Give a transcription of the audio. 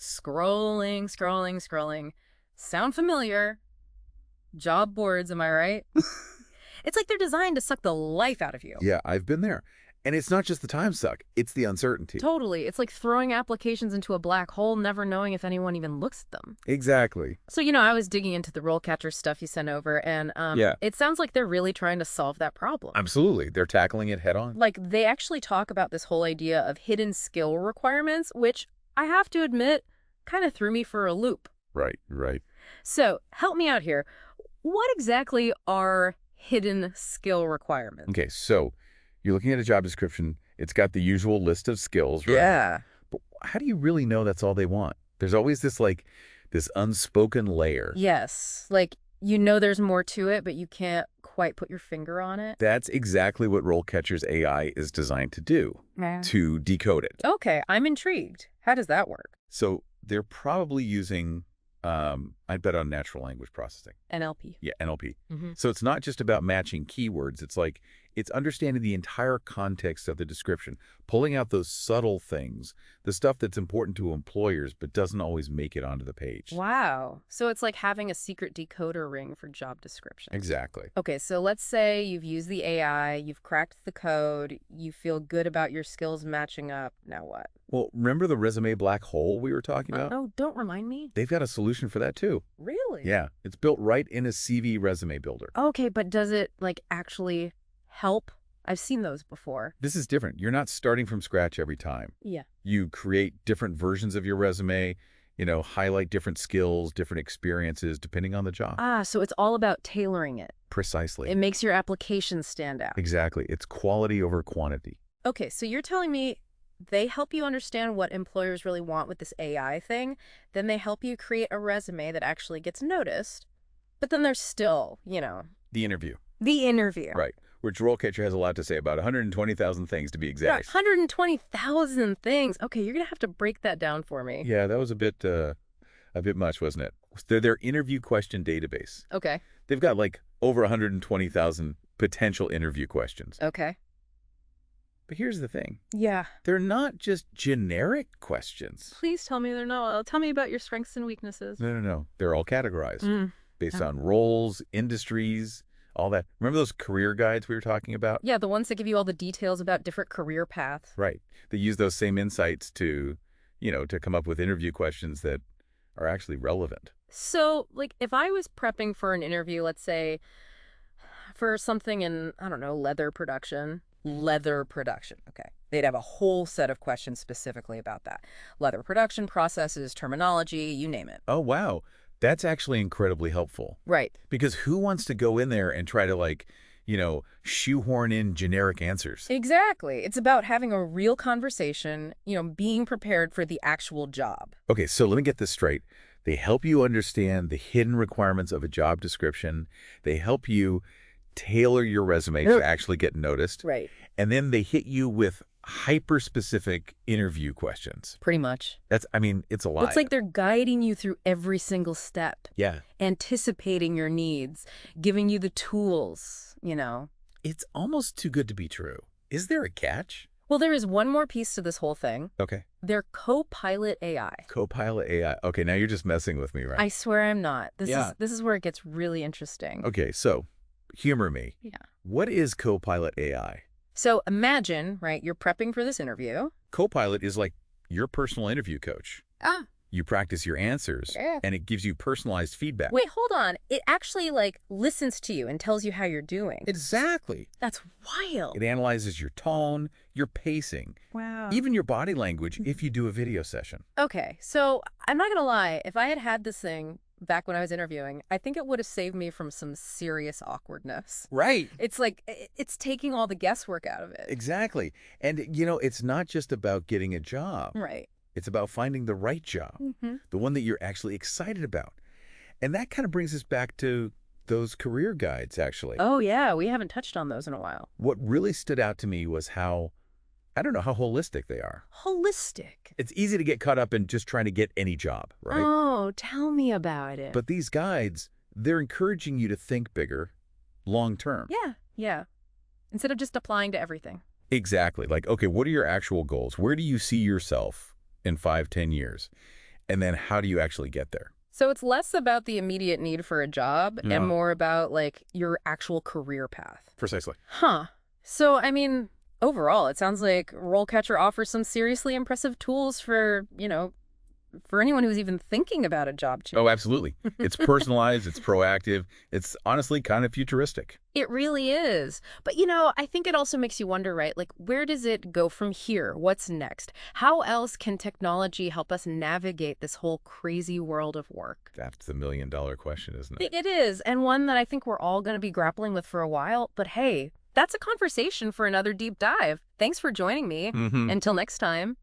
Scrolling, scrolling, scrolling. Sound familiar? Job boards, am I right? It's like they're designed to suck the life out of you. Yeah, I've been there. And it's not just the time suck, it's the uncertainty. Totally. It's like throwing applications into a black hole, never knowing if anyone even looks at them. Exactly. So, I was digging into the RoleCatcher stuff you sent over, and Yeah. it sounds like they're really trying to solve that problem. Absolutely. They're tackling it head on. Like, they actually talk about this whole idea of hidden skill requirements, which I have to admit kind of threw me for a loop. Right. So, help me out here. What exactly are hidden skill requirements? Okay, so you're looking at a job description. It's got the usual list of skills, right? Yeah. But how do you really know that's all they want? There's always this unspoken layer. Yes. Like, there's more to it, but you can't quite put your finger on it. That's exactly what RoleCatcher's AI is designed to do, to decode it. Okay, I'm intrigued. How does that work? So they're probably using, I'd bet on natural language processing. NLP. Yeah, NLP. Mm-hmm. So it's not just about matching keywords. It's understanding the entire context of the description, pulling out those subtle things, the stuff that's important to employers but doesn't always make it onto the page. Wow. So it's like having a secret decoder ring for job descriptions. Exactly. Okay, so let's say you've used the AI, you've cracked the code, you feel good about your skills matching up. Now what? Well, remember the resume black hole we were talking about? Oh, don't remind me. They've got a solution for that too. Really? Yeah, it's built right in a CV resume builder. Okay, but does it actually help? I've seen those before. This is different. You're not starting from scratch every time. Yeah. You create different versions of your resume, highlight different skills, different experiences, depending on the job. Ah, so it's all about tailoring it. Precisely. It makes your application stand out. Exactly. It's quality over quantity. Okay, so you're telling me they help you understand what employers really want with this AI thing, then they help you create a resume that actually gets noticed, but then there's still, The interview. the interview. Right. Which RoleCatcher has a lot to say about, 120,000 things to be exact. 120,000 things. Okay, you're going to have to break that down for me. Yeah, that was a bit much, wasn't it? They're their interview question database. Okay. They've got over 120,000 potential interview questions. Okay. But here's the thing. Yeah. They're not just generic questions. Please tell me they're not. Tell me about your strengths and weaknesses. No. They're all categorized based on roles, industries, all that. Remember those career guides we were talking about? Yeah, the ones that give you all the details about different career paths. Right. They use those same insights to come up with interview questions that are actually relevant. So, if I was prepping for an interview, let's say, for something in, I don't know, leather production, okay. They'd have a whole set of questions specifically about that. Leather production processes, terminology, you name it. Oh, wow. That's actually incredibly helpful. Right. Because who wants to go in there and try to shoehorn in generic answers? Exactly. It's about having a real conversation, being prepared for the actual job. Okay, so let me get this straight. They help you understand the hidden requirements of a job description. They help you tailor your resume to actually get noticed. Right. And then they hit you with hyper-specific interview questions. Pretty much. It's a lot. It's like they're guiding you through every single step. Yeah. Anticipating your needs, giving you the tools, It's almost too good to be true. Is there a catch? Well, there is one more piece to this whole thing. Okay. They're Copilot AI. Copilot AI. Okay, now you're just messing with me, right? I swear I'm not. This is where it gets really interesting. Okay, so humor me. Yeah. What is Copilot AI? So imagine, right, you're prepping for this interview. Copilot is like your personal interview coach. Ah. You practice your answers, and it gives you personalized feedback. Wait, hold on. It actually, listens to you and tells you how you're doing. Exactly. That's wild. It analyzes your tone, your pacing, Wow. even your body language if you do a video session. Okay, so I'm not going to lie. If I had had this thing back when I was interviewing, I think it would have saved me from some serious awkwardness. Right. It's it's taking all the guesswork out of it. Exactly. And, it's not just about getting a job. Right. It's about finding the right job, the one that you're actually excited about. And that kind of brings us back to those career guides, actually. Oh, yeah. We haven't touched on those in a while. What really stood out to me was how holistic they are. Holistic. It's easy to get caught up in just trying to get any job, right? Oh, tell me about it. But these guides, they're encouraging you to think bigger, long term. Yeah. Instead of just applying to everything. Exactly. Okay, what are your actual goals? Where do you see yourself in 5, 10 years? And then how do you actually get there? So it's less about the immediate need for a job and Yeah, more about, like, your actual career path. precisely. Huh. So, I mean, overall, it sounds like RoleCatcher offers some seriously impressive tools for, for anyone who's even thinking about a job change. Oh, absolutely. It's personalized, it's proactive, it's honestly kind of futuristic. It really is. But, I think it also makes you wonder, right? Like, where does it go from here? What's next? How else can technology help us navigate this whole crazy world of work? That's the million-dollar question, isn't it? It is, and one that I think we're all going to be grappling with for a while. But hey, that's a conversation for another deep dive. Thanks for joining me. Mm-hmm. Until next time.